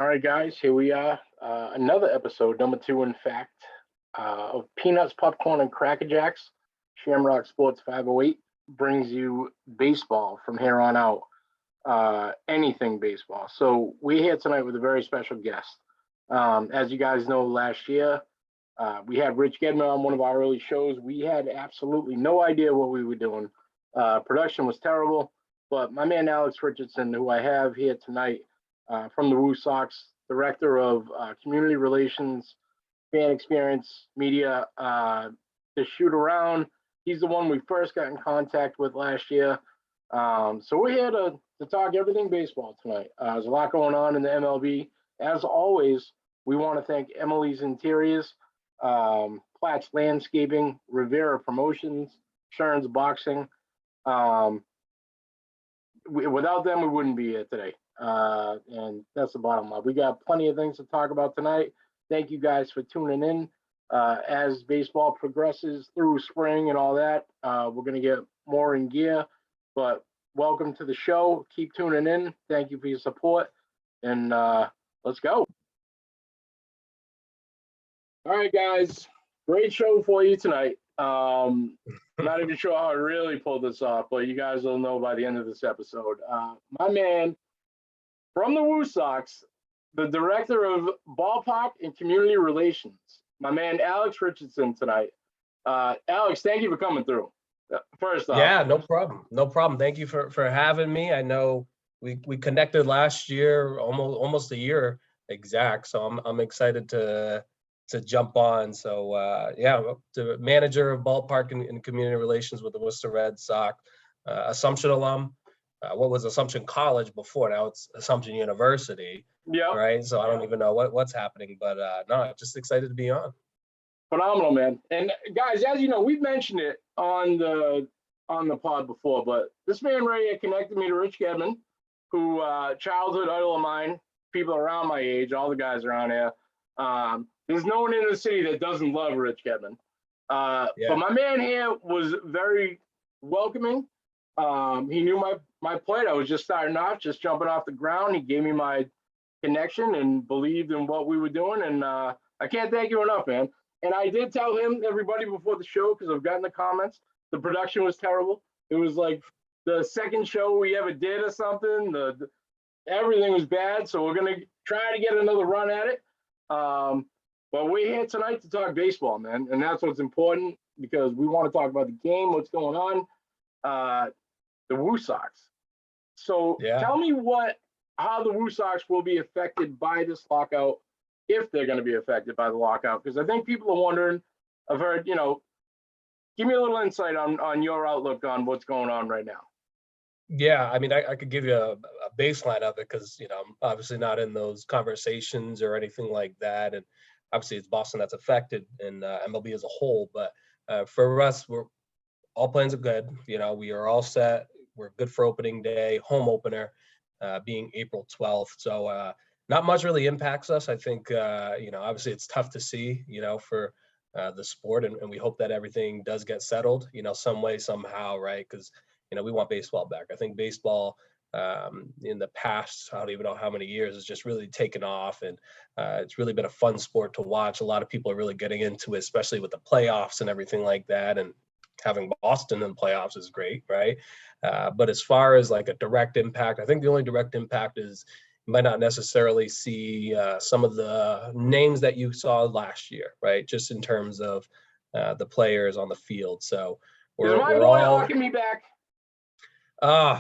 All right, guys, here we are. Another episode, number two, in fact, of Peanuts, Popcorn, and CrackerJacks. Shamrock Sports 508 brings you baseball from here on out, anything baseball. So we're here tonight with a very special guest. As you guys know, last year, we had Rich Gedman on one of our early shows. We had absolutely no idea what we were doing. Production was terrible, but my man Alex Richardson, who I have here tonight, from the WooSox, Director of Community Relations, Fan Experience, Media, to shoot around. He's the one we first got in contact with last year. So we're here to talk everything baseball tonight. There's a lot going on in the MLB. As always, we want to thank Emily's Interiors, Platt's Landscaping, Rivera Promotions, Shern's Boxing. Without them, we wouldn't be here today. And that's the bottom line. We got plenty of things to talk about tonight. Thank you guys for tuning in. As baseball progresses through spring and all that, we're going to get more in gear. But welcome to the show. Keep tuning in. Thank you for your support. And let's go. All right, guys. Great show for you tonight. Not even sure how I really pulled this off, but you guys will know by the end of this episode. My man from the WooSox, the Director of Ballpark and Community Relations, my man Alex Richardson tonight. Alex, thank you for coming through. First off. Yeah, no problem. No problem. Thank you for having me. I know we connected last year, almost a year exact. So I'm excited to jump on. So the manager of ballpark and community relations with the Worcester Red Sox, Assumption alum. What was Assumption College before? Now it's Assumption University. Yeah. Right. So I don't even know what's happening, but no, just excited to be on. Phenomenal, man. And guys, as you know, we've mentioned it on the pod before, but this man right here connected me to Rich Gedman, who childhood idol of mine, people around my age, all the guys around here. There's no one in the city that doesn't love Rich Gedman. But my man here was very welcoming. He knew my plight. I was just starting off, just jumping off the ground. He gave me my connection and believed in what we were doing. And I can't thank you enough, man. And I did tell him, everybody before the show, because I've gotten the comments, the production was terrible. It was like the second show we ever did or something. Everything was bad. So we're going to try to get another run at it. But we're here tonight to talk baseball, man. And that's what's important, because we want to talk about the game, what's going on, the WooSox. So tell me how the WooSox will be affected by this lockout, if they're going to be affected by the lockout, because I think people are wondering. I've heard, give me a little insight on your outlook on what's going on right now. Yeah, I mean, I could give you a baseline of it, because, I'm obviously not in those conversations or anything like that. And obviously it's Boston that's affected, and MLB as a whole. But for us, all plans are good. We are all set. We're good for opening day, home opener, being April 12th. So not much really impacts us. I think, obviously it's tough to see, for the sport. And we hope that everything does get settled, some way, somehow, right? Because, we want baseball back. I think baseball in the past, I don't even know how many years, has just really taken off. And it's really been a fun sport to watch. A lot of people are really getting into it, especially with the playoffs and everything like that. And having Boston in the playoffs is great, right? But as far as like a direct impact, I think the only direct impact is you might not necessarily see some of the names that you saw last year, right? Just in terms of the players on the field. So we're all Alchemy back.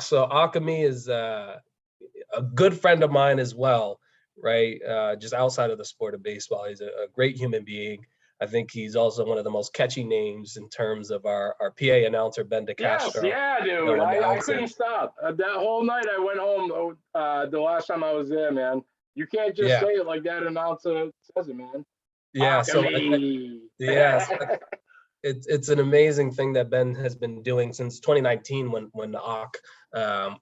So Alchemy is a good friend of mine as well, right? Just outside of the sport of baseball, he's a great human being. I think he's also one of the most catchy names in terms of our PA announcer, Ben DeCastro. Yes, yeah, dude. I couldn't stop. That whole night I went home the last time I was there, man. You can't just say it like that announcer says it, man. Yeah, it's an amazing thing that Ben has been doing since 2019 when Ak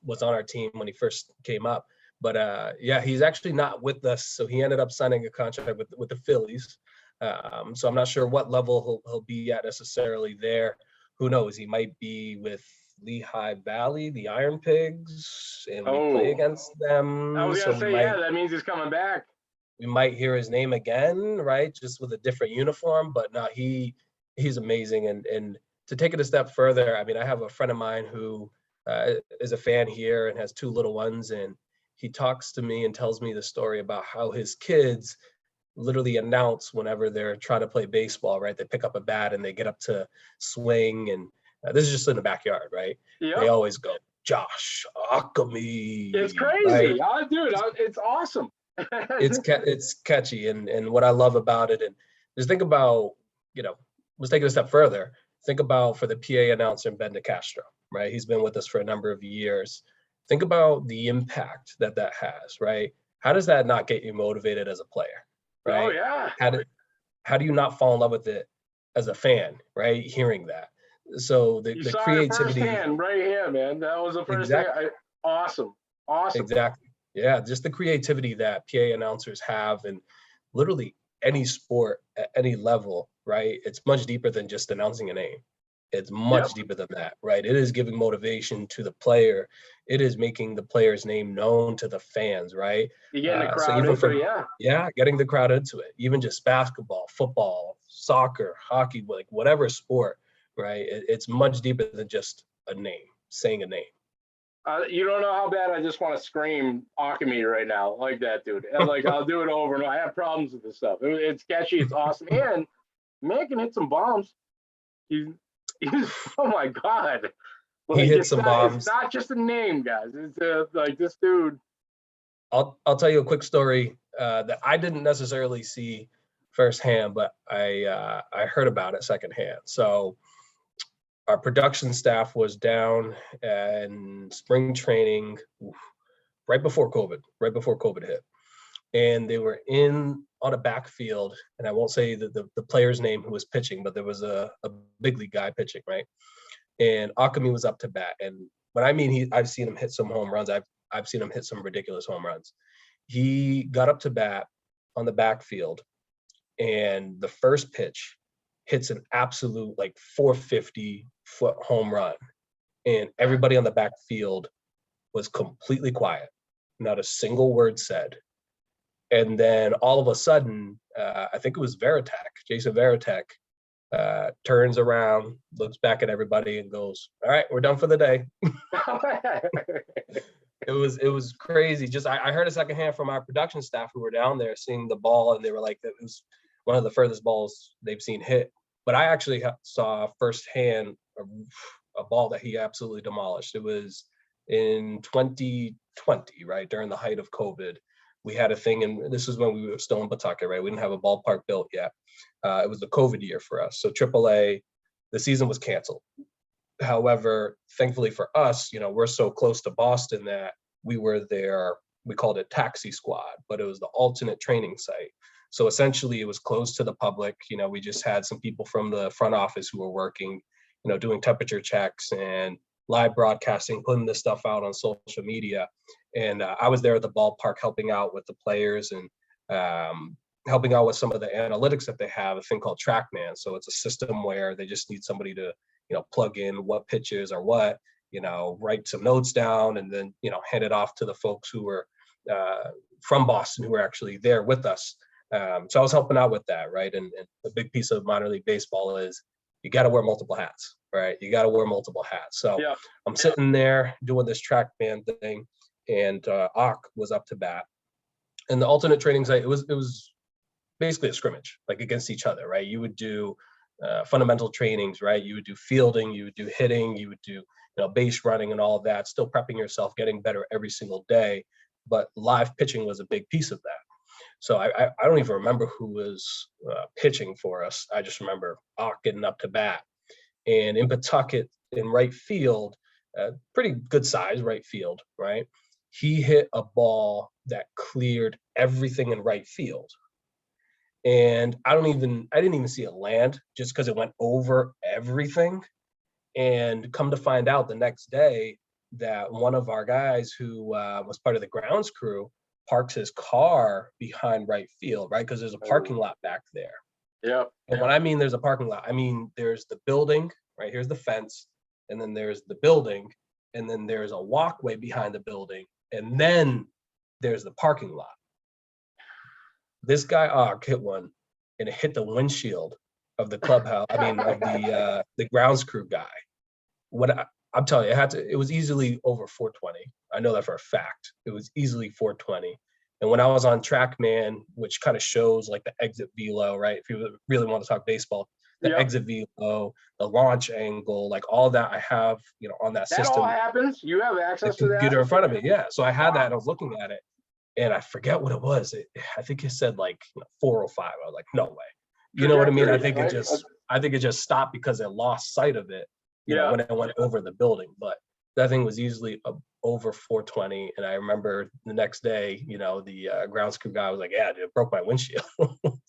was on our team when he first came up. But he's actually not with us. So he ended up signing a contract with the Phillies. So I'm not sure what level he'll be at necessarily there. Who knows? He might be with Lehigh Valley, the Iron Pigs, and we play Oh, against I them. was So gonna say, yeah, that means he's coming back. we might hear his name again, right? Just with a different uniform. But no, he's amazing. And to take it a step further, I mean, I have a friend of mine who is a fan here and has 2 little ones, and he talks to me and tells me the story about how his kids literally announce whenever they're trying to play baseball, right? They pick up a bat and they get up to swing, and this is just in the backyard, right? They Yep. always go, Josh Akami, It's right? crazy. Dude, it's awesome. It's catchy, and what I love about it, and just think about, let's take it a step further. Think about for the PA announcer Ben DeCastro, right? He's been with us for a number of years. Think about the impact that has, right? How does that not get you motivated as a player, Oh right? yeah. How do you not fall in love with it as a fan, right? Hearing that. So You the saw it creativity, firsthand right here, man. That was the first thing. exactly. Awesome. Awesome. Exactly. Yeah, just the creativity that PA announcers have in literally any sport at any level, right? It's much deeper than just announcing a name. It's Yep. much deeper than that, right? It is giving motivation to the player. It is making the player's name known to the fans, right? You're getting the So crowd even into for, it, yeah. yeah, getting the crowd into it, even just basketball, football, soccer, hockey, like whatever sport, right? It's much deeper than just a name, saying a name. You don't know how bad I just want to scream Akami right now, like that, dude. And like I'll do it over and over. I have problems with this stuff. It's catchy, it's awesome, and man can hit some bombs. He's, he's oh my god. He Like hit some it's bombs. not just a name, guys. It's like this dude. I'll tell you a quick story that I didn't necessarily see firsthand, but I heard about it secondhand. So our production staff was down in spring training right before COVID hit, and they were in on a backfield, and I won't say the player's name who was pitching, but there was a big league guy pitching, right? And Akami was up to bat, and when I mean I've seen him hit some home runs. I've seen him hit some ridiculous home runs. He got up to bat on the backfield, and the first pitch hits an absolute like 450-foot home run, and everybody on the backfield was completely quiet, not a single word said. And then all of a sudden, I think it was Jason Veritek, turns around, looks back at everybody, and goes, "All right, we're done for the day." It was crazy. Just I heard it secondhand from our production staff who were down there seeing the ball, and they were like, "That was one of the furthest balls they've seen hit." But I actually saw firsthand a ball that he absolutely demolished. It was in 2020, right during the height of COVID. We had a thing, and this is when we were still in Pawtucket, right? We didn't have a ballpark built yet. It was the COVID year for us, so AAA, the season was canceled. However, thankfully for us, we're so close to Boston that we were there. We called it Taxi Squad, but it was the alternate training site. So essentially, it was closed to the public. We just had some people from the front office who were working, doing temperature checks and live broadcasting, putting this stuff out on social media. And I was there at the ballpark helping out with the players and helping out with some of the analytics that they have, a thing called TrackMan. So it's a system where they just need somebody to, plug in what pitches are what, write some notes down, and then, hand it off to the folks who were from Boston who were actually there with us. So I was helping out with that, right? And a big piece of minor league baseball is you got to wear multiple hats, right? You got to wear multiple hats. So Yeah. I'm sitting there doing this TrackMan thing, and Ak was up to bat. And the alternate training site, it was basically a scrimmage, like against each other, right? You would do fundamental trainings, right? You would do fielding, you would do hitting, you would do base running and all of that, still prepping yourself, getting better every single day. But live pitching was a big piece of that. So I don't even remember who was pitching for us. I just remember getting up to bat. And in Pawtucket, in right field, pretty good size right field, right? He hit a ball that cleared everything in right field. And I didn't even see it land just because it went over everything. And come to find out the next day that one of our guys who was part of the grounds crew parks his car behind right field, right? Because there's a parking lot back there. Yep. And when I mean there's a parking lot, I mean there's the building, right? Here's the fence. and then there's the building, and then there's a walkway behind the building, and then there's the parking lot. This guy hit one, and it hit the windshield of the clubhouse. I mean, of the grounds crew guy. I'm telling you, it was easily over 420. I know that for a fact. It was easily 420. And when I was on TrackMan, which kind of shows like the exit velo, right? If you really want to talk baseball, the exit velo, the launch angle, like all that I have, on that system. That all happens? You have access to that? Computer in front of me, yeah. So I had that, and I was looking at it, and I forget what it was. I think it said like 405. I was like, no way. You know what I mean? I think it just stopped because it lost sight of it, when it went over the building. But that thing was easily over 420. And I remember the next day, the grounds crew guy was like, yeah, dude, it broke my windshield.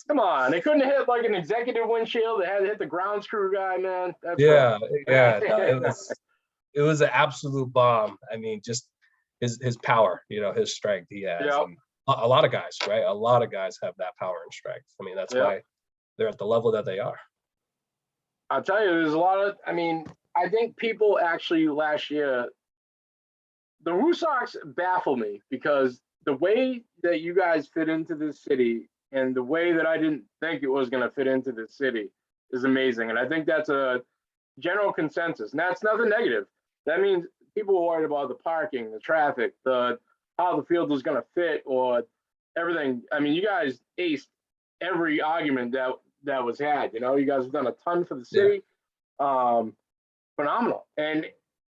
Come on. They couldn't hit like an executive windshield. They had to hit the grounds crew guy, man. That's No, it was an absolute bomb. I mean, just his power, his strength he has. Yep. A lot of guys, right? A lot of guys have that power and strength. I mean, that's why they're at the level that they are. I'll tell you, there's a lot of, I think people actually last year, the WooSox baffle me because the way that you guys fit into this city and the way that I didn't think it was going to fit into this city is amazing. And I think that's a general consensus. And that's nothing negative. That means people were worried about the parking, the traffic, how the field was going to fit or everything. I mean, you guys aced every argument that was had. You guys have done a ton for the city. Phenomenal. And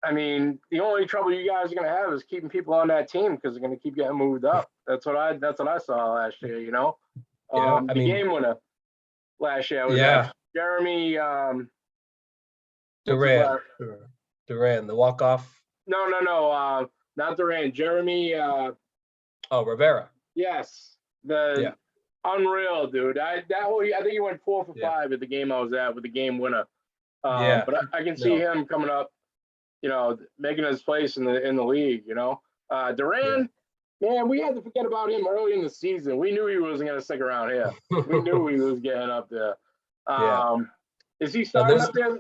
I mean, the only trouble you guys are going to have is keeping people on that team because they're going to keep getting moved up. That's what I saw last year. The game winner last year was Jeremy Duran, the walk off. No, not Duran. Jeremy. Rivera. Yes, unreal, dude. I think he went 4 for 5 at the game I was at with the game winner. But I can see him coming up, making his place in the league. Duran, man, we had to forget about him early in the season. We knew he wasn't going to stick around here. We knew he was getting up there. Is he starting up there?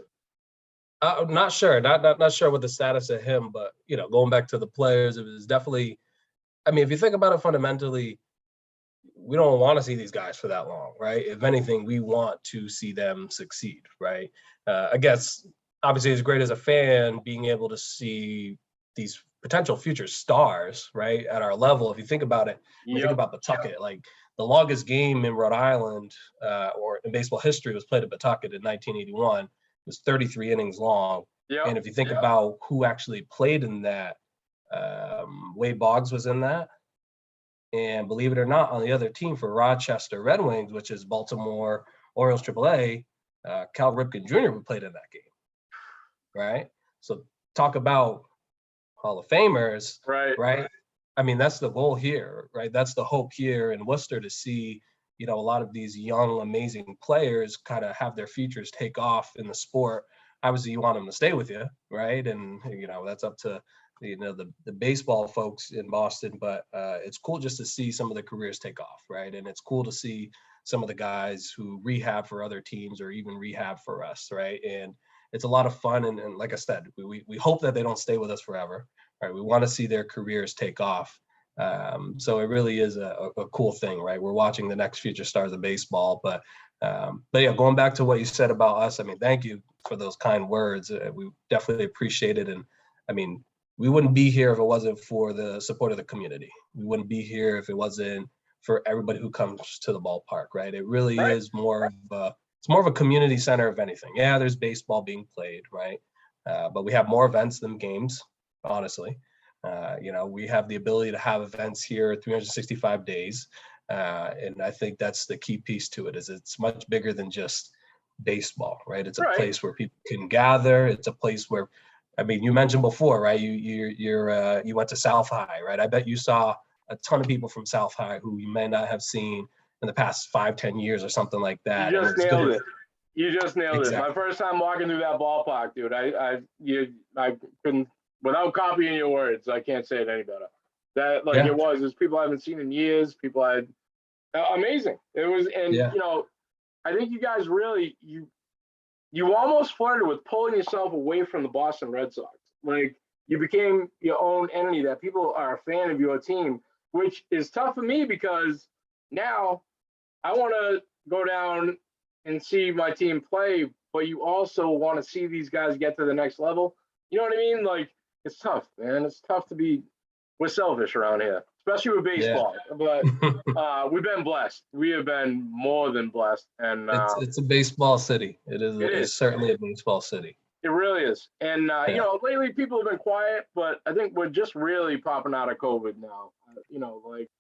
Not sure. Not sure what the status of him, but going back to the players, it was definitely. I mean, if you think about it fundamentally, we don't want to see these guys for that long, right? If anything, we want to see them succeed, right? I guess obviously as great as a fan, being able to see these potential future stars, right, at our level. If you think about it, you think about Pawtucket, like the longest game in Rhode Island or in baseball history was played at Pawtucket in 1981. It was 33 innings long. And if you think about who actually played in that, Wade Boggs was in that. And believe it or not, on the other team for Rochester Red Wings, which is Baltimore Orioles AAA, Cal Ripken Jr. who played in that game, right? So talk about Hall of Famers, right? I mean, that's the goal here, right? That's the hope here in Worcester to see, a lot of these young, amazing players kind of have their futures take off in the sport. Obviously, you want them to stay with you, right? And, that's up to the baseball folks in Boston, but it's cool just to see some of the careers take off, right? And it's cool to see some of the guys who rehab for other teams or even rehab for us, right? And it's a lot of fun. And like I said, we hope that they don't stay with us forever, right? We want to see their careers take off. So it really is a cool thing, right? We're watching the next future stars of baseball, but yeah, going back to what you said about us, I mean, thank you for those kind words. We definitely appreciate it. And I mean, we wouldn't be here if it wasn't for the support of the community. We wouldn't be here if it wasn't for everybody who comes to the ballpark, right? It really is more of a community center of anything. Yeah, there's baseball being played, right? But we have more events than games, honestly. We have the ability to have events here 365 days. And I think that's the key piece to it, is it's much bigger than just baseball, right? It's a place where people can gather. It's a place where, I mean, you mentioned before, right? You went to South High, right? I bet you saw a ton of people from South High who you may not have seen in the past 5-10 years or something like that. You just nailed it. You just nailed it. My first time walking through that ballpark, dude, I couldn't, without copying your words, I can't say it any better. There's people I haven't seen in years, amazing. It was, and I think you guys really, you almost flirted with pulling yourself away from the Boston Red Sox. Like, you became your own entity that people are a fan of your team, which is tough for me because now I want to go down and see my team play, but you also want to see these guys get to the next level. You know what I mean? Like, it's tough, man. It's tough to be. We're selfish around here, especially with Yeah. baseball. But we've been blessed. We have been more than blessed, and It's a baseball city. it It's is. certainly a baseball city. It really is. And you Yeah. know, lately people have been quiet, but I think we're just really popping out of COVID now. Like,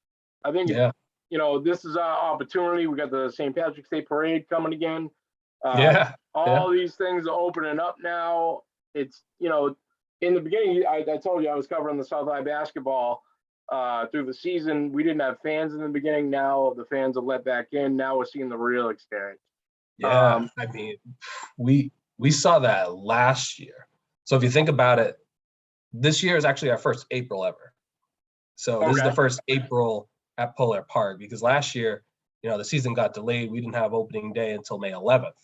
I think Yeah. this is our opportunity. We got the St. Patrick's Day parade coming again. Yeah. All these things are opening up now. It's, in the beginning, I told you I was covering the South High basketball through the season. We didn't have fans in the beginning. Now the fans are let back in. Now we're seeing the real experience. Yeah. I mean, we saw that last year. So if you think about it, this year is actually our first April ever. So this is the first April at Polar Park, because last year, the season got delayed. We didn't have opening day until May 11th.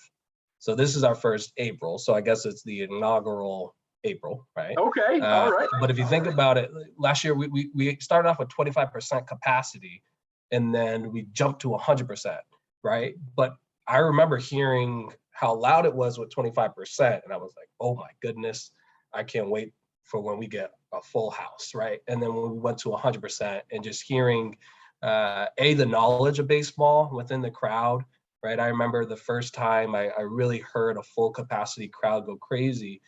So this is our first April. So I guess it's the inaugural April, right? Okay, all right. But if you think about it, last year we started off with 25% capacity, and then we jumped to 100%, right? But I remember hearing how loud it was with 25%, and I was like, oh my goodness, I can't wait for when we get a full house, right? And then when we went to 100%, and just hearing the knowledge of baseball within the crowd, right? I remember the first time I really heard a full capacity crowd go crazy.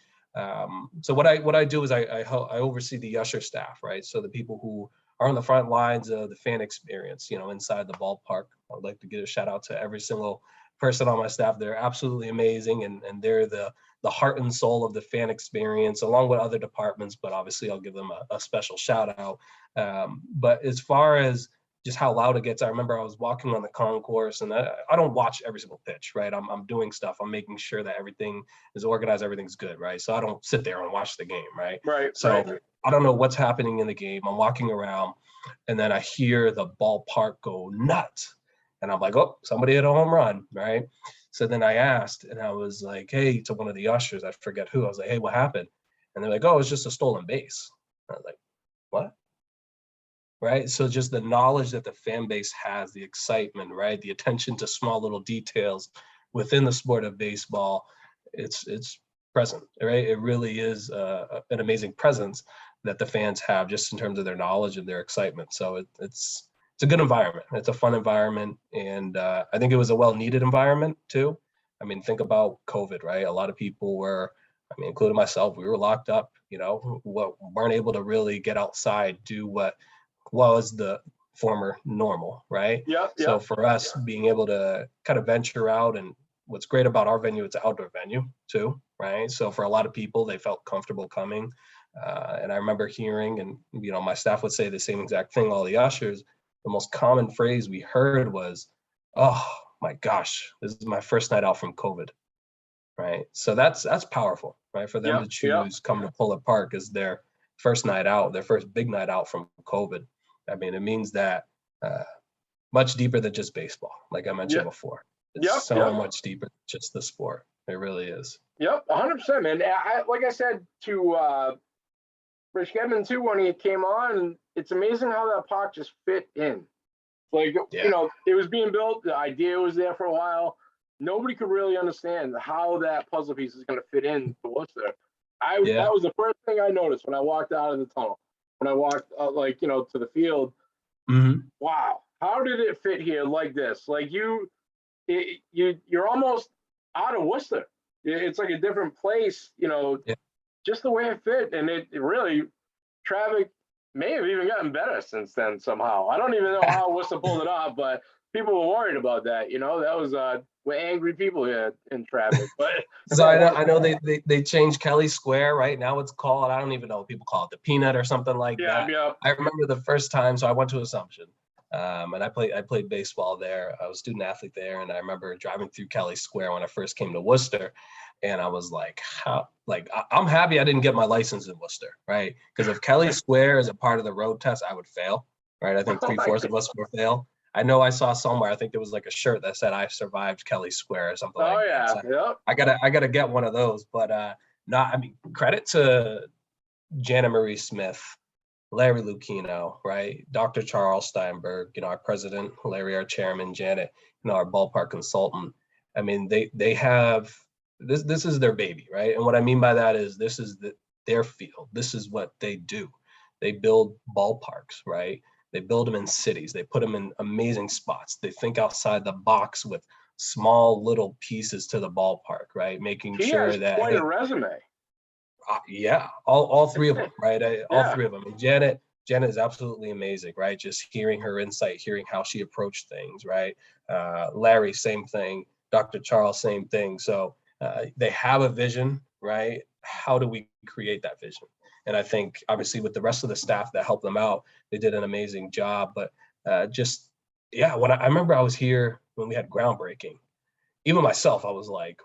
So what I do is I oversee the usher staff, right? So the people who are on the front lines of the fan experience, inside the ballpark. I'd like to give a shout out to every single person on my staff. They're absolutely amazing, and they're the heart and soul of the fan experience, along with other departments, but obviously I'll give them a special shout out. But as far as just how loud it gets, I remember I was walking on the concourse, and I don't watch every single pitch, right? I'm doing stuff. I'm making sure that everything is organized, everything's good, right? So I don't sit there and watch the game, right? Right. So right. I don't know what's happening in the game. I'm walking around, and then I hear the ballpark go nuts. And I'm like, oh, somebody hit a home run, right? So then I asked, and I was like, hey, to one of the ushers, I forget who. I was like, hey, what happened? And they're like, oh, it's just a stolen base. I was like, what? Right? So just the knowledge that the fan base has, the excitement, right? The attention to small little details within the sport of baseball, it's present, right? It really is an amazing presence that the fans have, just in terms of their knowledge and their excitement. So it's a good environment. It's a fun environment. And I think it was a well-needed environment too. I mean, think about COVID, right? A lot of people were, including myself, we were locked up, weren't able to really get outside, do what was the former normal, right? Yeah. So for us being able to kind of venture out, and what's great about our venue, it's an outdoor venue too, right? So for a lot of people, they felt comfortable coming. And I remember hearing, and my staff would say the same exact thing, all the ushers, the most common phrase we heard was, oh my gosh, this is my first night out from COVID, right? So that's powerful, right? For them to choose come to Polar Park as their first night out, their first big night out from COVID. It means that much deeper than just baseball, like I mentioned before. It's much deeper than just the sport. It really is. Yep, 100%, man. Like I said to Rich Gedman too, when he came on, it's amazing how that park just fit in. Like, it was being built, the idea was there for a while. Nobody could really understand how that puzzle piece is going to fit in to Worcester. That was the first thing I noticed when I walked out of the tunnel. When I walked, to the field. Mm-hmm. Wow, how did it fit here like this? Like you're almost out of Worcester. It's like a different place, just the way it fit. And it really, traffic may have even gotten better since then somehow. I don't even know how Worcester pulled it off, but people were worried about that. That was we're angry people here in traffic. But so I know they changed Kelly Square, right? Now it's called, I don't even know, people call it the Peanut or something like that. Yeah. I remember the first time, so I went to Assumption. And I played baseball there. I was a student athlete there, and I remember driving through Kelly Square when I first came to Worcester, and I was like, I'm happy I didn't get my license in Worcester, right? Because if Kelly Square is a part of the road test, I would fail, right? I think 3/4 of us would fail. I know I saw somewhere, I think there was like a shirt that said I survived Kelly Square or something like that. So Yep. I gotta get one of those. But I mean, credit to Jana Marie Smith, Larry Lucchino, right? Dr. Charles Steinberg, our president, Larry, our chairman, Janet, our ballpark consultant. I mean, they have this is their baby, right? And what I mean by that is this is their field. This is what they do. They build ballparks, right? They build them in cities. They put them in amazing spots. They think outside the box with small little pieces to the ballpark, right? Making sure that quite a resume. Yeah, all three of them, right? All Yeah. three of them. And Janet is absolutely amazing, right? Just hearing her insight, hearing how she approached things, right? Larry, same thing. Dr. Charles, same thing. So they have a vision, right? How do we create that vision? And I think obviously with the rest of the staff that helped them out, they did an amazing job. But when I remember I was here when we had groundbreaking, even myself, I was like,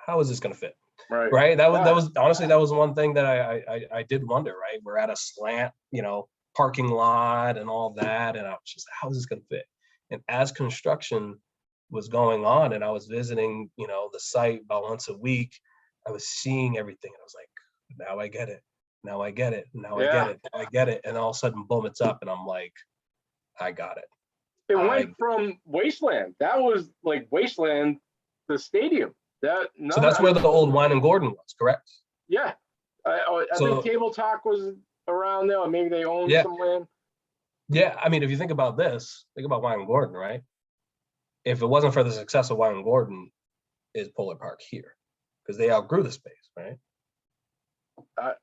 how is this going to fit? Right. That was honestly, that was one thing that I did wonder, right? We're at a slant, parking lot and all that. And I was just, how is this going to fit? And as construction was going on and I was visiting, the site about once a week, I was seeing everything. And I was like, now I get it. Now I get it. Now I get it. Now I get it. And all of a sudden, boom, it's up. And I'm like, I got it. It went from wasteland. That was like wasteland to stadium. So that's where the old Wine and Gordon was, correct? Yeah. I think Table Talk was around there, or maybe they owned some land. Yeah, I mean, if you think about this, think about Wine and Gordon, right? If it wasn't for the success of Wine and Gordon, is Polar Park here? Because they outgrew the space, right?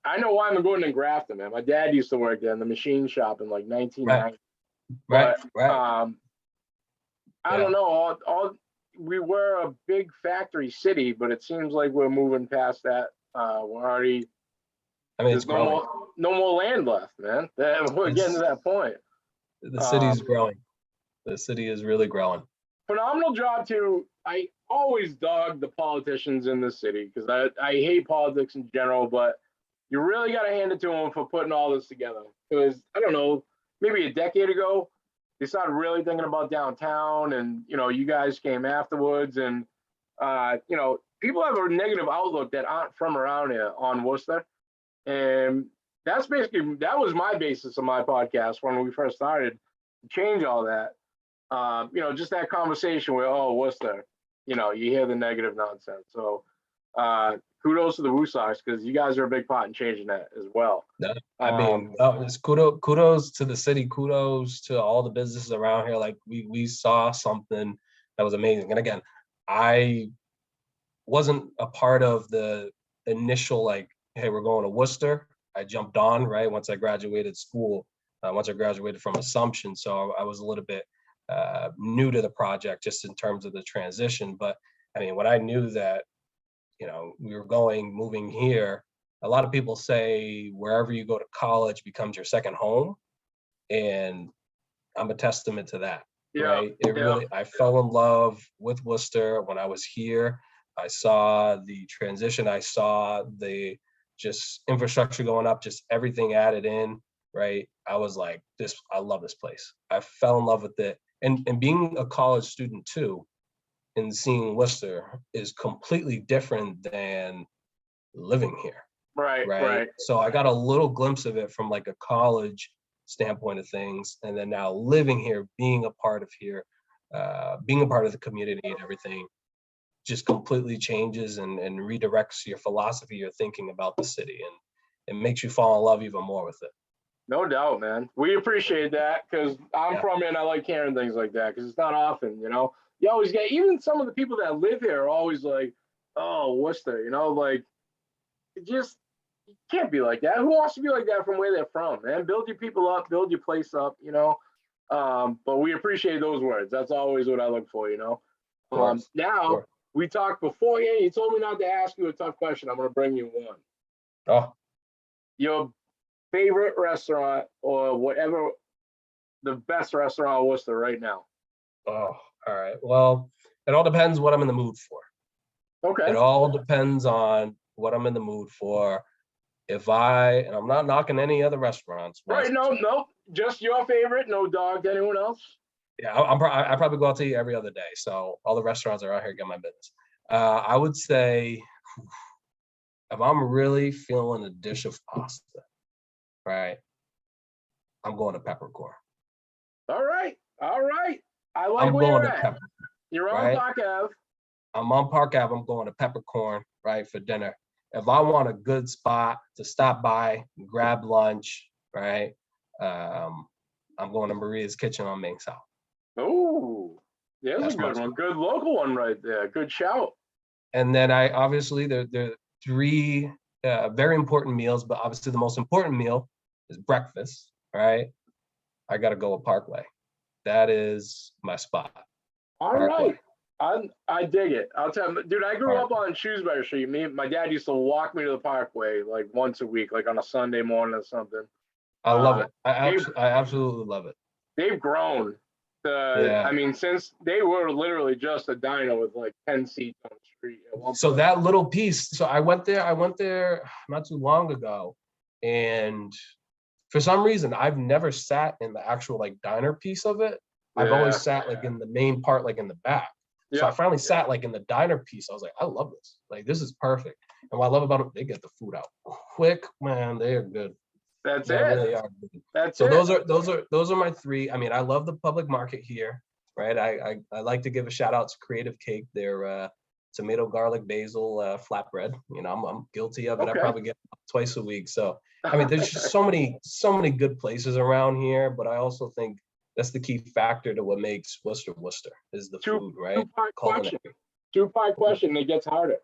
I know Wine and Gordon in Grafton, man. My dad used to work there in the machine shop in like 1990. Right. I don't know. We were a big factory city, but it seems like we're moving past that. We're already. I mean, it's growing. No more land left, man. We're getting to that point. The city's growing. The city is really growing. Phenomenal job too. I always dog the politicians in the city because I hate politics in general, but you really got to hand it to them for putting all this together. Because I don't know, maybe a decade ago, they started really thinking about downtown, and you guys came afterwards, and people have a negative outlook that aren't from around here on Worcester, and that was my basis of my podcast when we first started to change all that. Just that conversation where, Worcester, you hear the negative nonsense. So kudos to the WooSox because you guys are a big part in changing that as well. Yeah, I mean, it's kudos to the city, kudos to all the businesses around here. Like we saw something that was amazing. And again, I wasn't a part of the initial hey, we're going to Worcester. I jumped on right once I graduated school. Once I graduated from Assumption, so I was a little bit new to the project just in terms of the transition. But I mean, when I knew that we were moving here, a lot of people say wherever you go to college becomes your second home, and I'm a testament to that. Right? I fell in love with Worcester when I was here. I saw the transition. I saw the just infrastructure going up, just everything added in. Right? I was like, I love this place. I fell in love with it. And being a college student too, and seeing Worcester is completely different than living here. Right. So I got a little glimpse of it from like a college standpoint of things. And then now living here, being a part of here, being a part of the community and everything just completely changes and redirects your philosophy, your thinking about the city, and it makes you fall in love even more with it. No doubt, man. We appreciate that because I'm from here and I like hearing things like that because it's not often, You always get, even some of the people that live here are always like, oh, Worcester, it just it can't be like that. Who wants to be like that from where they're from, man? Build your people up, build your place up, But we appreciate those words. That's always what I look for, Now, we talked beforehand. You told me not to ask you a tough question. I'm going to bring you one. Oh. Your favorite restaurant or whatever, the best restaurant in Worcester right now? Oh, all right. Well, it all depends what I'm in the mood for. Okay. It all depends on what I'm in the mood for. And I'm not knocking any other restaurants. Right. No. just your favorite, no dog to anyone else? Yeah, I probably go out to eat every other day. So all the restaurants are out here getting my business. I would say if I'm really feeling a dish of pasta, right, I'm going to peppercorn. All right. All right. I like I'm where going you're to at. pepper, You're on right? Park Ave. I'm on Park Ave. I'm going to peppercorn, right, for dinner. If I want a good spot to stop by, grab lunch, right, I'm going to Maria's Kitchen on Main South. Oh, there's a That's my good one. spot. Good local one right there. Good shout. And then I obviously there are three very important meals, but obviously the most important meal is breakfast, right? I got to go with Parkway. That is my spot. All Parkway. right. I dig it. I'll tell you, dude, I grew up Parkway. on Shrewsbury Street. My dad used to walk me to the Parkway like once a week, like on a Sunday morning or something. I love it. They've I absolutely love it. they've grown. Yeah. I mean, since they were literally just a diner with like 10 seats on the street at one So point. that little piece. So I went there not too long ago, and for some reason I've never sat in the actual like diner piece of it. I've always sat like in the main part, like in the back. So I finally sat like in the diner piece. I was like, I love this. Like this is perfect. And what I love about them, they get the food out quick, man. They are good. That's They it. really are good. That's So it. those are my three. I mean, I love the public market here, right? I like to give a shout out to Creative Cake, their tomato garlic basil flatbread. You know, I'm guilty of it. I Okay. probably get it twice a week. So I mean, there's just so many good places around here, but I also think that's the key factor to what makes Worcester Worcester is the food, right? Two-part question. It gets harder.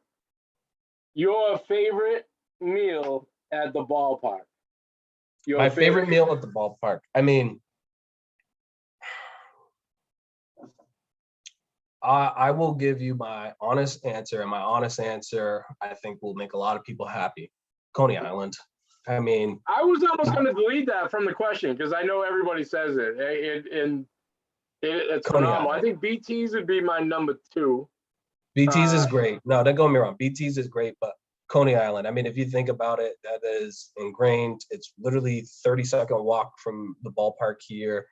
Your favorite meal at the ballpark? My favorite meal at the ballpark. I mean, I will give you my honest answer, and my honest answer I think will make a lot of people happy. Coney Island. I mean, I was almost going to delete that from the question because I know everybody says it. It's Coney phenomenal. I Island. think BT's would be my number 2. BT's is great. No, don't get me wrong. BT's is great, but Coney Island. I mean, if you think about it, that is ingrained. It's literally 30-second walk from the ballpark here.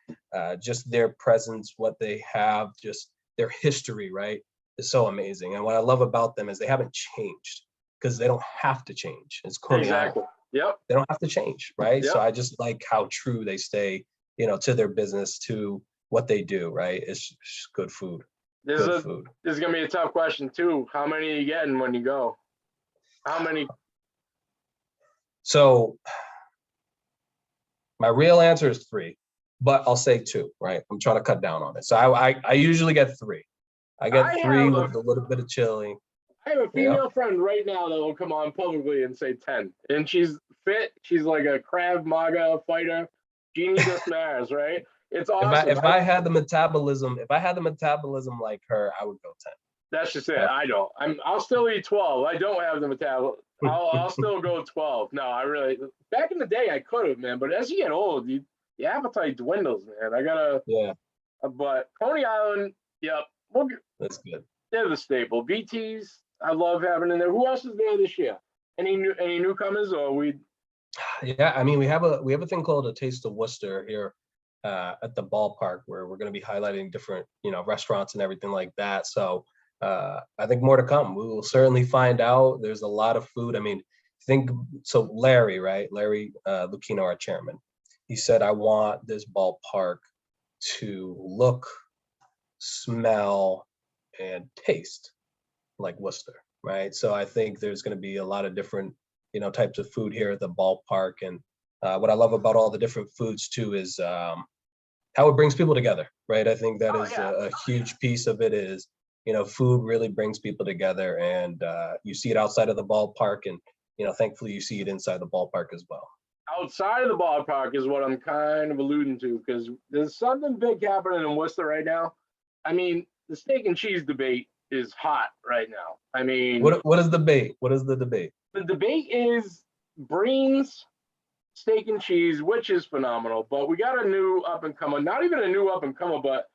Just their presence, what they have, just their history, right, is so amazing. And what I love about them is they haven't changed because they don't have to change. It's Coney Island. Yep. They don't have to change, right? Yep. So I just like how true they stay, you know, to their business, to what they do, right? It's just good food. This is going to be a tough question too. How many are you getting when you go? How many? So my real answer is 3, but I'll say 2, right? I'm trying to cut down on it. So I usually get 3. I get 3 with a little bit of chili. I have a female friend right now that will come on publicly and say 10. And she's fit. She's like a Krav Maga fighter. Jeannie Desmarais, right? It's awesome. If I had the metabolism like her, I would go 10. That's just it. I don't. I'll still eat 12. I don't have the metabolism. I'll still go 12. No, I really. Back in the day, I could have, man. But as you get old, your appetite dwindles, man. I gotta. Yeah. But Coney Island, yep. That's good. They're the staple. BT's, I love having in there. Who else is there this year? Any newcomers or we? Yeah, I mean we have a thing called a Taste of Worcester here at the ballpark where we're going to be highlighting different restaurants and everything like that. So I think more to come. We will certainly find out. There's a lot of food. I mean, so Larry, right? Larry Lucchino, our chairman, he said, I want this ballpark to look, smell, and taste like Worcester, right? So I think there's going to be a lot of different, types of food here at the ballpark. And what I love about all the different foods too is how it brings people together, right? I think that is a huge piece of it is, food really brings people together, and you see it outside of the ballpark, and thankfully you see it inside the ballpark as well. Outside of the ballpark is what I'm kind of alluding to, because there's something big happening in Worcester right now. I mean, the steak and cheese debate is hot right now. I mean, what is the debate? What is the debate? The debate is Breen's steak and cheese, which is phenomenal, but we got a new up and comer, not even a new up and comer, but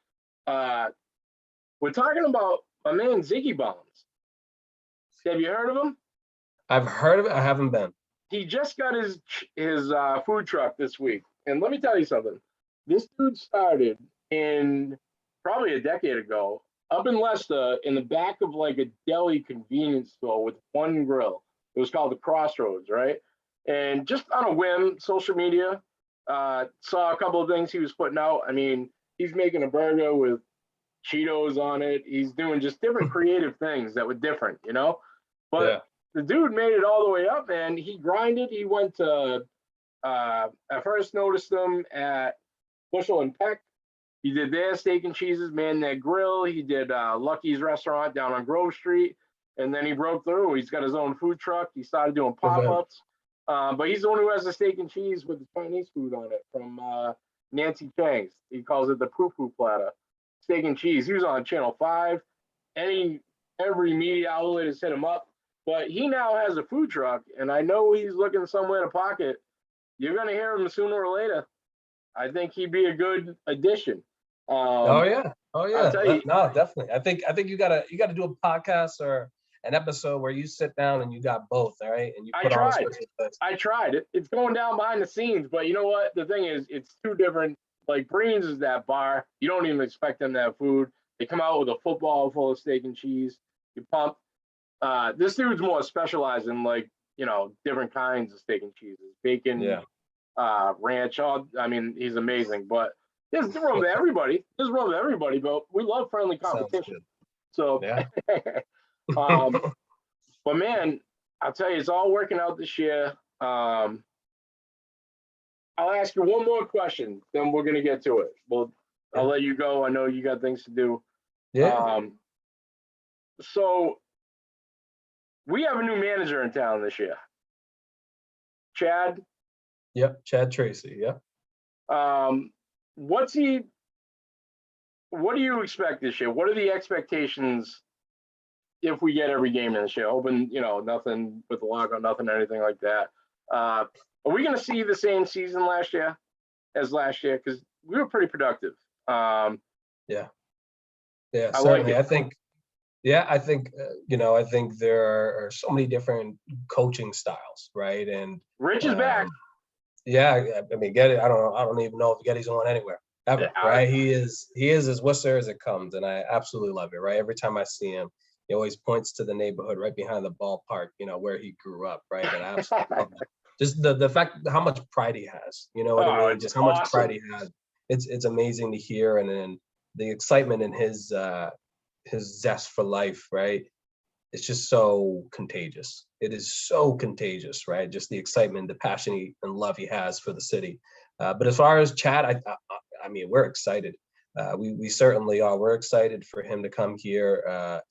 we're talking about my man Ziggy Bones. Have you heard of him? I've heard of it. I haven't been. he just got his food truck this week, and let me tell you something. This dude started in probably a decade ago up in Leicester in the back of like a deli convenience store with one grill. It was called the Crossroads, right? And just on a whim, social media, saw a couple of things he was putting out. I mean, he's making a burger with Cheetos on it. He's doing just different creative things that were different, you know? But the dude made it all the way up, and he grinded. He went to, I first noticed him at Bushel and Peck. He did their steak and cheeses, man, their grill. He did Lucky's restaurant down on Grove Street. And then he broke through. He's got his own food truck. He started doing pop-ups. But he's the one who has the steak and cheese with the Chinese food on it from Nancy Chang's. He calls it the poo-poo platter. Steak and cheese. He was on Channel 5. Every media outlet has hit him up. But he now has a food truck, and I know he's looking somewhere to pocket. You're going to hear him sooner or later. I think he'd be a good addition. Oh yeah. I'll tell you, No, definitely. I think you gotta do a podcast or an episode where you sit down and you got both, all right? And you put on I tried it. It's going down behind the scenes, but you know what? The thing is, it's two different. Like Breen's is that bar. You don't even expect them to have food. They come out with a football full of steak and cheese. You pump. This dude's more specialized in like, you know, different kinds of steak and cheeses, bacon, ranch. I mean, he's amazing, but there's room to everybody. There's room to everybody, but we love friendly competition. So, yeah. But man, I'll tell you, it's all working out this year. I'll ask you one more question, then we're gonna get to it. Well, I'll let you go. I know you got things to do. Yeah. So we have a new manager in town this year. Chad. Yep, Chad Tracy. Yep. What do you expect this year? What are the expectations if we get every game in this year? Hoping, you know, nothing with the lockout, nothing, anything like that. Are we going to see the same season as last year? Because we were pretty productive. Yeah, certainly. I think I think there are so many different coaching styles, right? And Rich is back. Yeah, I mean, I don't even know if Getty's going anywhere ever, right? He is as Worcester as it comes, and I absolutely love it, right? Every time I see him, he always points to the neighborhood right behind the ballpark, you know, where he grew up, right? And I absolutely love that. Just the fact how much pride he has, you know what I mean? Just how much pride he has. It's amazing to hear, and then the excitement in his zest for life, right? It's just so contagious. It is so contagious, right? Just the excitement, the passion and love he has for the city. But as far as Chad, I mean, we're excited. We certainly are. We're excited for him to come here.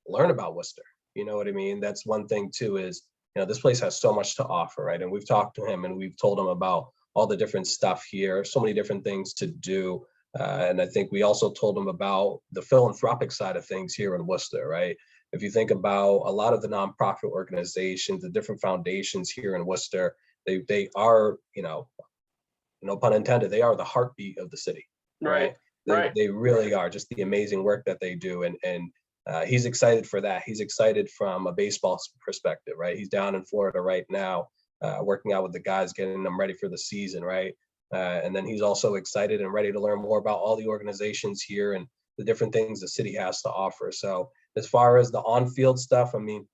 Learn about Worcester. You know what I mean? That's one thing too. Is, you know, this place has so much to offer, right? And we've talked to him and we've told him about all the different stuff here. So many different things to do. And I think we also told him about the philanthropic side of things here in Worcester, right? If you think about a lot of the nonprofit organizations, the different foundations here in Worcester, they are, you know, no pun intended, they are the heartbeat of the city, right? They really are, just the amazing work that they do. And he's excited for that. He's excited from a baseball perspective, right? He's down in Florida right now, working out with the guys, getting them ready for the season, right? And then he's also excited and ready to learn more about all the organizations here and the different things the city has to offer. So as far as the on-field stuff, I mean,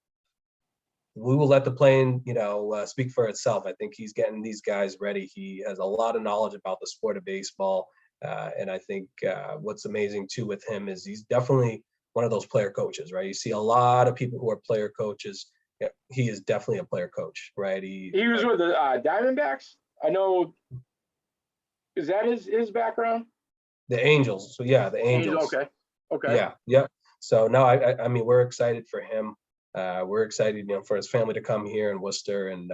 we will let the playing, you know, speak for itself. I think he's getting these guys ready. He has a lot of knowledge about the sport of baseball. And I think what's amazing too with him is he's definitely one of those player coaches, right? You see a lot of people who are player coaches. Yeah, he is definitely a player coach, right? He was with the Diamondbacks. I know. Is that his background? The Angels. So yeah, the Angels. Okay. Yeah. So no, I mean, we're excited for him. We're excited, you know, for his family to come here in Worcester, and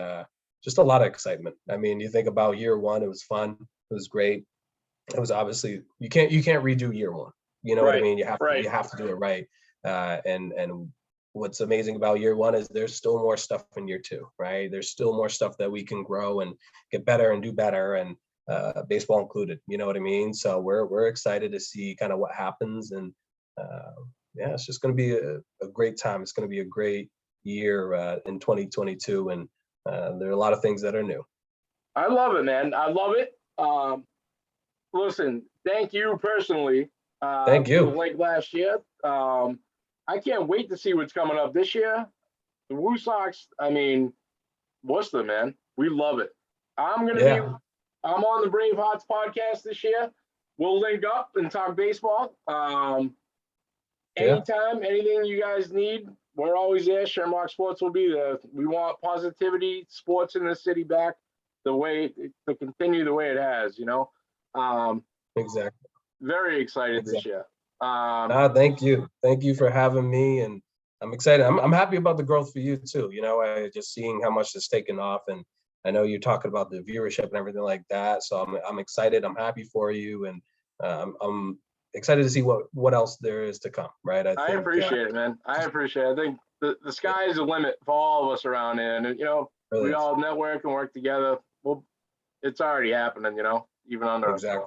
just a lot of excitement. I mean, you think about year one, it was fun. It was great. It was obviously you can't redo year one. You know what I mean? You have to do it right. And what's amazing about year one is there's still more stuff in year two, right? There's still more stuff that we can grow and get better and do better, and baseball included. You know what I mean? So we're excited to see kind of what happens, and yeah, it's just going to be a great time. It's going to be a great year in 2022, and there are a lot of things that are new. I love it, man. I love it. Listen, thank you personally. Thank For you. the link last year. I can't wait to see what's coming up this year. The WooSox, I mean, Worcester, man. We love it. I'm on the Bravehearts podcast this year. We'll link up and talk baseball. Anytime, anything you guys need, we're always there. Shamrock Sports will be there. We want positivity, sports in the city back to continue the way it has, Exactly. Very excited this year. Thank you. Thank you for having me. And I'm excited. I'm happy about the growth for you too. I just seeing how much it's taken off, and I know you're talking about the viewership and everything like that. So I'm excited. I'm happy for you, and I'm excited to see what else there is to come. Right. I appreciate it, man. I appreciate it. I think the sky is the limit for all of us around here, and really we is. all network and work together. Well, it's already happening, even under Exactly.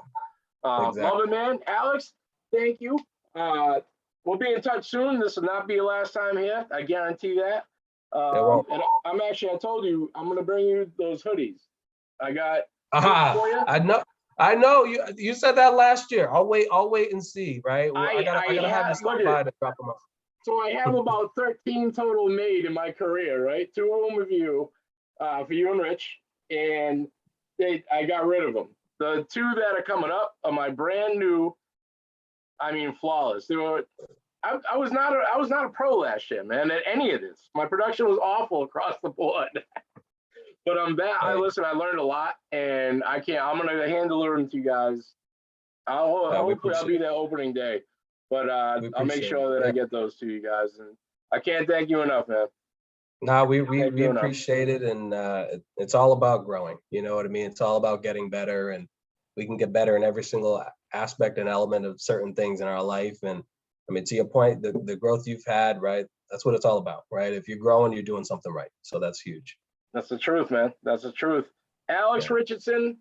Exactly. Love it, man. Alex, thank you. We'll be in touch soon. This will not be your last time here. I guarantee that. And I told you, I'm going to bring you those hoodies. I got for you. I know you said that last year. I'll wait and see, right? Well, I gotta have the stuff by to drop them off. So I have about 13 total made in my career, right? 2 of them with you, for you and Rich, and I got rid of them. The 2 that are coming up are my brand new. I mean, flawless. I was not a pro last year, man, at any of this. My production was awful across the board. But I'm back. Right. I learned a lot, and I'm gonna hand deliver them to you guys. Hopefully I'll be there opening day, but I'll make sure that I get those to you guys. And I can't thank you enough, man. No, we appreciate it, and it's all about growing. You know what I mean? It's all about getting better, and we can get better in every single aspect and element of certain things in our life. And I mean, to your point, the growth you've had, right? That's what it's all about, right? If you're growing, you're doing something right. So that's huge. That's the truth, man. That's the truth. Alex Richardson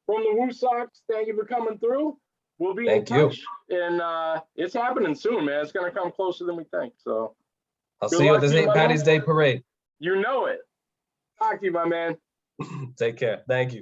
from the WooSox, thank you for coming through. We'll be in touch, and it's happening soon, man. It's gonna come closer than we think. So I'll see you at the St. Patty's Day parade. You know it. Talk to you, my man. Take care. Thank you.